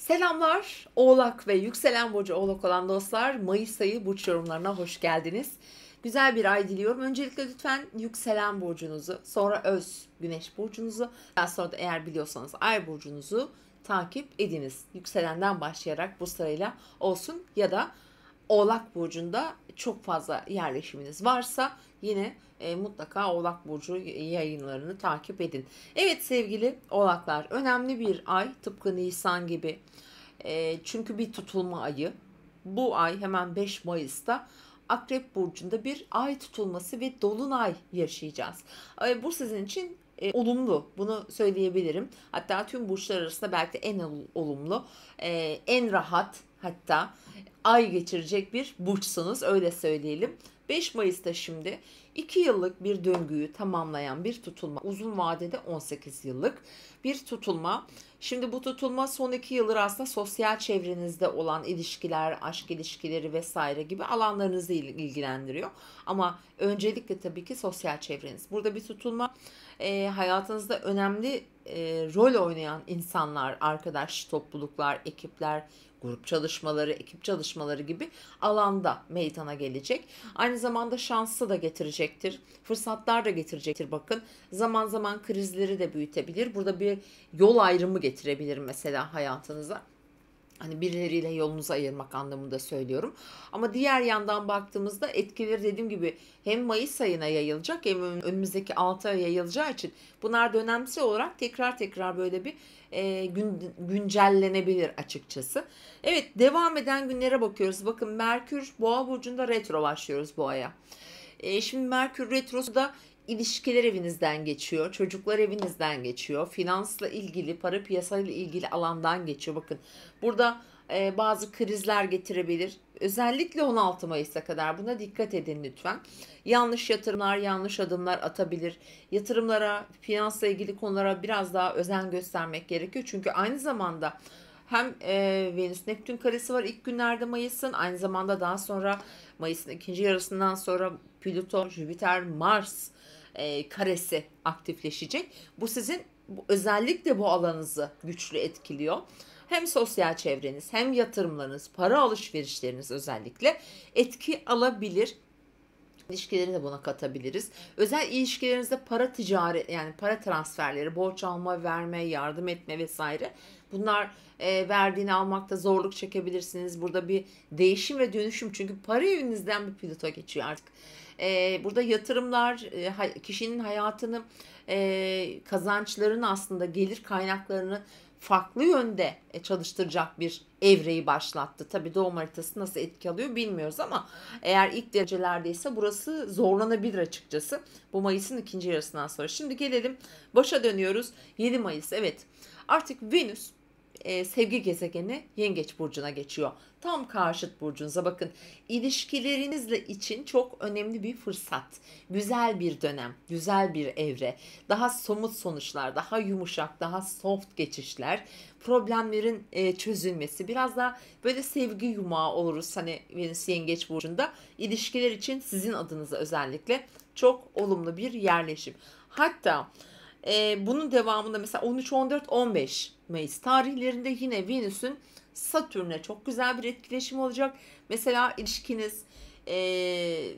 Selamlar Oğlak ve yükselen burcu Oğlak olan dostlar. Mayıs ayı burç yorumlarına hoş geldiniz. Güzel bir ay diliyorum. Öncelikle lütfen yükselen burcunuzu, sonra öz güneş burcunuzu, daha sonra da eğer biliyorsanız ay burcunuzu takip ediniz. Yükselenden başlayarak bu sırayla olsun ya da Oğlak burcunda çok fazla yerleşiminiz varsa yine mutlaka Oğlak burcu yayınlarını takip edin. Evet sevgili Oğlaklar, önemli bir ay, tıpkı Nisan gibi. Çünkü bir tutulma ayı. Bu ay hemen 5 Mayıs'ta Akrep burcunda bir ay tutulması ve dolunay yaşayacağız. Bu sizin için olumlu, bunu söyleyebilirim. Hatta tüm burçlar arasında belki de en olumlu, en rahat, hatta ay geçirecek bir burçsunuz, öyle söyleyelim. 5 Mayıs'ta şimdi 2 yıllık bir döngüyü tamamlayan bir tutulma, uzun vadede 18 yıllık bir tutulma. Şimdi bu tutulma son 2 yıldır aslında sosyal çevrenizde olan ilişkiler, aşk ilişkileri vesaire gibi alanlarınızı ilgilendiriyor. Ama öncelikle tabii ki sosyal çevreniz. Burada bir tutulma hayatınızda önemli rol oynayan insanlar, arkadaş topluluklar, ekipler, grup çalışmaları, ekip çalışmaları gibi alanda meydana gelecek. Aynı zamanda şansı da getirecektir. Fırsatlar da getirecektir bakın. Zaman zaman krizleri de büyütebilir. Burada bir yol ayrımı getirebilir mesela hayatınıza. Hani birileriyle yolunuzu ayırmak anlamında söylüyorum. Ama diğer yandan baktığımızda etkileri dediğim gibi hem Mayıs ayına yayılacak hem önümüzdeki 6 aya yayılacağı için bunlar dönemsel olarak tekrar böyle bir güncellenebilir açıkçası. Evet, devam eden günlere bakıyoruz. Bakın, Merkür Boğa burcunda retro başlıyoruz bu aya. Şimdi Merkür retrosu da ilişkiler evinizden geçiyor, çocuklar evinizden geçiyor, finansla ilgili, para piyasayla ilgili alandan geçiyor. Bakın, burada bazı krizler getirebilir. Özellikle 16 Mayıs'a kadar buna dikkat edin lütfen. Yanlış yatırımlar, yanlış adımlar atabilir. Yatırımlara, finansla ilgili konulara biraz daha özen göstermek gerekiyor. Çünkü aynı zamanda hem Venüs Neptün karesi var ilk günlerde Mayıs'ın, aynı zamanda daha sonra Mayıs'ın ikinci yarısından sonra Plüton, Jüpiter, Mars karesi aktifleşecek. Bu sizin özellikle bu alanınızı güçlü etkiliyor. Hem sosyal çevreniz, hem yatırımlarınız, para alışverişleriniz özellikle etki alabilir. İlişkileri de buna katabiliriz. Özel ilişkilerinizde para ticaret, yani para transferleri, borç alma, verme, yardım etme vesaire. Bunlar verdiğini almakta zorluk çekebilirsiniz. Burada bir değişim ve dönüşüm, çünkü para evinizden bir Plüto geçiyor artık. Burada yatırımlar kişinin hayatını, kazançlarını, aslında gelir kaynaklarını farklı yönde çalıştıracak bir evreyi başlattı. Tabii doğum haritası nasıl etki alıyor bilmiyoruz ama eğer ilk derecelerdeyse burası zorlanabilir açıkçası. Bu Mayıs'ın ikinci yarısından sonra. Şimdi gelelim, başa dönüyoruz. 7 Mayıs, evet. Artık Venüs sevgi gezegeni Yengeç burcuna geçiyor. Tam karşıt burcunuza, bakın. İlişkilerinizle için çok önemli bir fırsat. Güzel bir dönem, güzel bir evre. Daha somut sonuçlar, daha yumuşak, daha soft geçişler, problemlerin çözülmesi. Biraz daha böyle sevgi yumağı oluruz hani Venüs Yengeç burcunda. İlişkiler için sizin adınıza özellikle çok olumlu bir yerleşim. Hatta bunun devamında mesela 13, 14, 15 Mayıs tarihlerinde yine Venüs'ün Satürn'e çok güzel bir etkileşim olacak. Mesela ilişkiniz,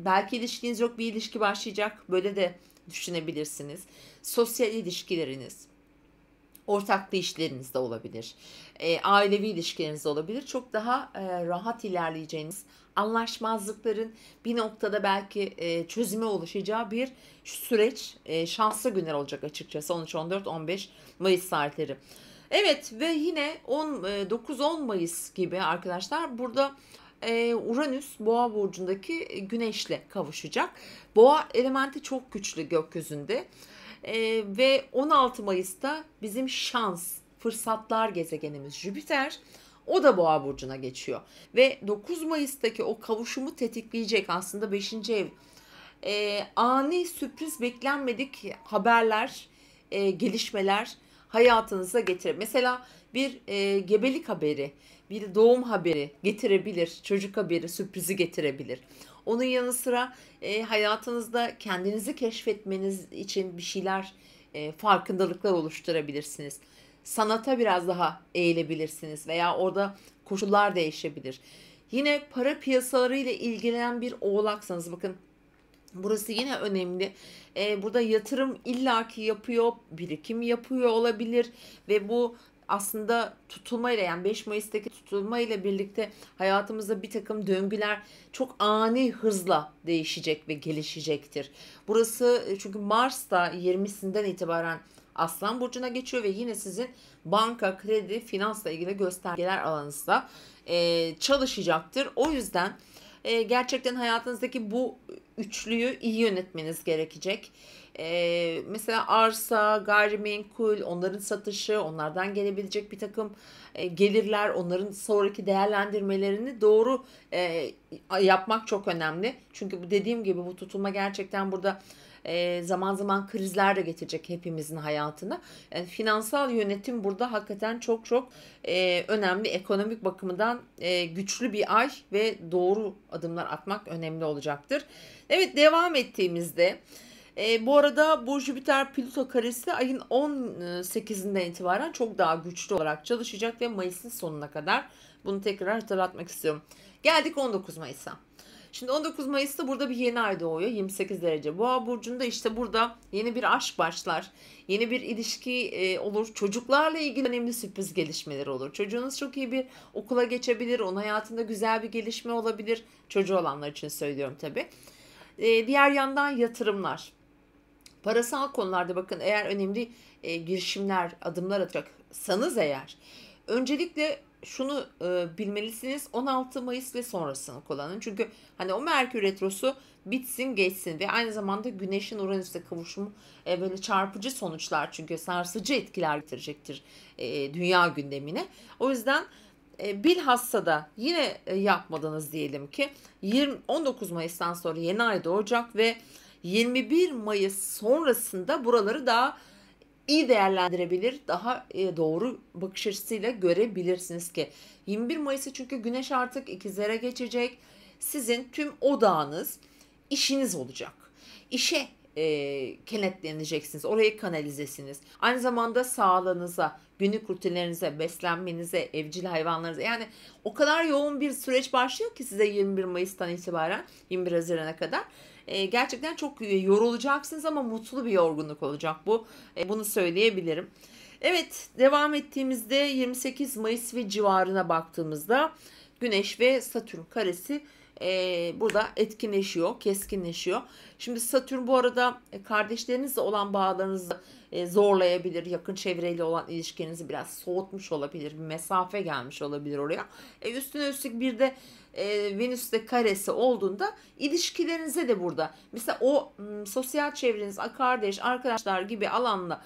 belki ilişkiniz yok, bir ilişki başlayacak. Böyle de düşünebilirsiniz. Sosyal ilişkileriniz, ortaklı işleriniz de olabilir. Ailevi ilişkileriniz de olabilir. Çok daha rahat ilerleyeceğiniz, anlaşmazlıkların bir noktada belki çözüme ulaşacağı bir süreç, şanslı günler olacak açıkçası 13, 14, 15 Mayıs tarihleri. Evet, ve yine 9-10 Mayıs gibi arkadaşlar, burada Uranüs Boğa burcundaki Güneş'le kavuşacak. Boğa elementi çok güçlü gökyüzünde. Ve 16 Mayıs'ta bizim şans, fırsatlar gezegenimiz Jüpiter, o da Boğa burcuna geçiyor. Ve 9 Mayıs'taki o kavuşumu tetikleyecek aslında 5. ev. Ani, sürpriz, beklenmedik haberler, gelişmeler hayatınıza getirir. Mesela bir gebelik haberi, bir doğum haberi getirebilir, çocuk haberi, sürprizi getirebilir. Onun yanı sıra hayatınızda kendinizi keşfetmeniz için bir şeyler, farkındalıklar oluşturabilirsiniz. sanata biraz daha eğilebilirsiniz veya orada koşullar değişebilir. Yine para piyasaları ile ilgilenen bir oğlaksanız bakın, burası yine önemli. Burada yatırım illaki yapıyor, birikim yapıyor olabilir ve bu aslında tutulmayla, yani 5 Mayıs'taki tutulmayla birlikte hayatımızda bir takım döngüler çok ani hızla değişecek ve gelişecektir. Burası çünkü Mars da 20'sinden itibaren Aslan Burcu'na geçiyor ve yine sizin banka, kredi, finansla ilgili göstergeler alanınızda çalışacaktır. O yüzden gerçekten hayatınızdaki bu üçlüyü iyi yönetmeniz gerekecek. Mesela arsa, gayrimenkul, onların satışı, onlardan gelebilecek bir takım gelirler, onların sonraki değerlendirmelerini doğru yapmak çok önemli. Çünkü dediğim gibi bu tutulma gerçekten burada zaman zaman krizler de getirecek hepimizin hayatına. Yani finansal yönetim burada hakikaten çok çok önemli. Ekonomik bakımından güçlü bir ay ve doğru adımlar atmak önemli olacaktır. Evet, devam ettiğimizde bu arada bu Jüpiter Plüto karesi ayın 18'inden itibaren çok daha güçlü olarak çalışacak ve Mayıs'ın sonuna kadar, bunu tekrar hatırlatmak istiyorum. Geldik 19 Mayıs'a. Şimdi 19 Mayıs'ta burada bir yeni ay doğuyor. 28 derece. Boğa burcunda işte burada yeni bir aşk başlar. Yeni bir ilişki olur. Çocuklarla ilgili önemli sürpriz gelişmeler olur. Çocuğunuz çok iyi bir okula geçebilir. Onun hayatında güzel bir gelişme olabilir. Çocuğu olanlar için söylüyorum tabii. Diğer yandan yatırımlar. Parasal konularda bakın, eğer önemli girişimler, adımlar atacaksanız eğer, öncelikle şunu bilmelisiniz: 16 Mayıs ve sonrasını kullanın. Çünkü hani o Merkür Retrosu bitsin geçsin ve aynı zamanda Güneş'in Uranüs'te kavuşumu böyle çarpıcı sonuçlar, çünkü sarsıcı etkiler getirecektir dünya gündemine. O yüzden bilhassa da yine yapmadınız diyelim ki 19 Mayıs'tan sonra yeni ay doğacak ve 21 Mayıs sonrasında buraları daha iyi değerlendirebilir, daha doğru bakış açısıyla görebilirsiniz ki 21 Mayıs'ı, çünkü Güneş artık ikizlere geçecek. Sizin tüm odağınız işiniz olacak. İşe kenetleneceksiniz, orayı kanalizesiniz. Aynı zamanda sağlığınıza, günlük rutinlerinize, beslenmenize, evcil hayvanlarınıza, yani o kadar yoğun bir süreç başlıyor ki size 21 Mayıs'tan itibaren 21 Haziran'a kadar. Gerçekten çok yorulacaksınız ama mutlu bir yorgunluk olacak bu. Bunu söyleyebilirim. Evet, devam ettiğimizde 28 Mayıs ve civarına baktığımızda Güneş ve Satürn karesi burada etkinleşiyor, keskinleşiyor. Şimdi Satürn bu arada kardeşlerinizle olan bağlarınızı zorlayabilir. Yakın çevreyle olan ilişkinizi biraz soğutmuş olabilir. Bir mesafe gelmiş olabilir oraya. Üstüne üstlük bir de Venüs'te karesi olduğunda ilişkilerinize de burada, mesela o sosyal çevreniz, kardeş, arkadaşlar gibi alanla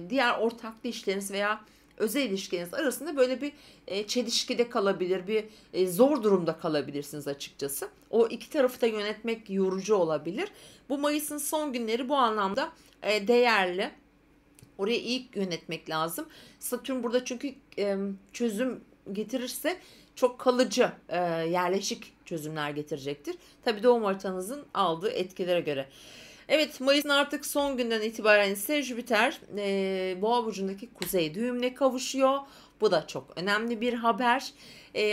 diğer ortaklı işleriniz veya özel ilişkiniz arasında böyle bir çelişkide kalabilir, bir zor durumda kalabilirsiniz açıkçası. O iki tarafı da yönetmek yorucu olabilir. Bu Mayıs'ın son günleri bu anlamda değerli. Orayı iyi yönetmek lazım. Satürn burada çünkü çözüm getirirse çok kalıcı, yerleşik çözümler getirecektir. Tabii doğum haritanızın aldığı etkilere göre. Evet, Mayıs'ın artık son günden itibaren ise Jüpiter Boğa burcundaki kuzey düğümüne kavuşuyor. Bu da çok önemli bir haber.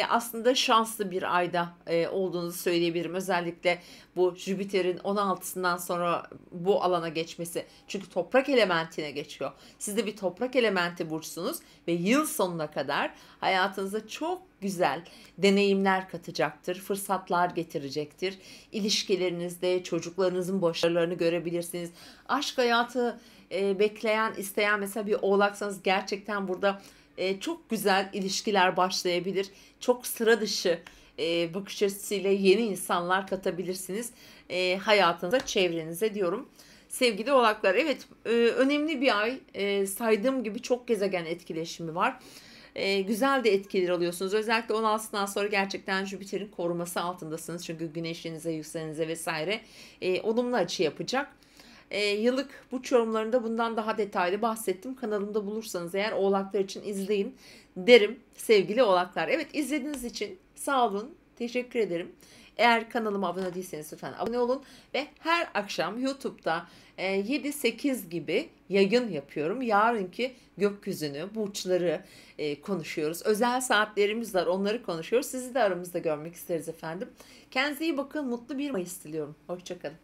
Aslında şanslı bir ayda olduğunuzu söyleyebilirim. Özellikle bu Jüpiter'in 16'sından sonra bu alana geçmesi. Çünkü toprak elementine geçiyor. Siz de bir toprak elementi burçsunuz ve yıl sonuna kadar hayatınıza çok güzel deneyimler katacaktır, fırsatlar getirecektir. İlişkilerinizde çocuklarınızın başarılarını görebilirsiniz. Aşk hayatı bekleyen, isteyen mesela bir oğlaksanız gerçekten burada çok güzel ilişkiler başlayabilir. Çok sıra dışı bakış açısıyla yeni insanlar katabilirsiniz hayatınıza, çevrenize diyorum. Sevgili oğlaklar, evet, önemli bir ay. Saydığım gibi çok gezegen etkileşimi var. Güzel de etkiler alıyorsunuz. Özellikle 16'sından sonra gerçekten Jüpiter'in koruması altındasınız. Çünkü güneşinize, yükselenize vesaire olumlu açı yapacak. Yıllık burç yorumlarında bundan daha detaylı bahsettim. Kanalımda bulursanız eğer oğlaklar için izleyin derim sevgili oğlaklar. Evet, izlediğiniz için sağ olun. Teşekkür ederim. Eğer kanalıma abone değilseniz lütfen abone olun ve her akşam YouTube'da 7-8 gibi yayın yapıyorum. Yarınki gökyüzünü, burçları konuşuyoruz. Özel saatlerimiz var, onları konuşuyoruz. Sizi de aramızda görmek isteriz efendim. Kendinize iyi bakın, mutlu bir Mayıs diliyorum. Hoşça kalın.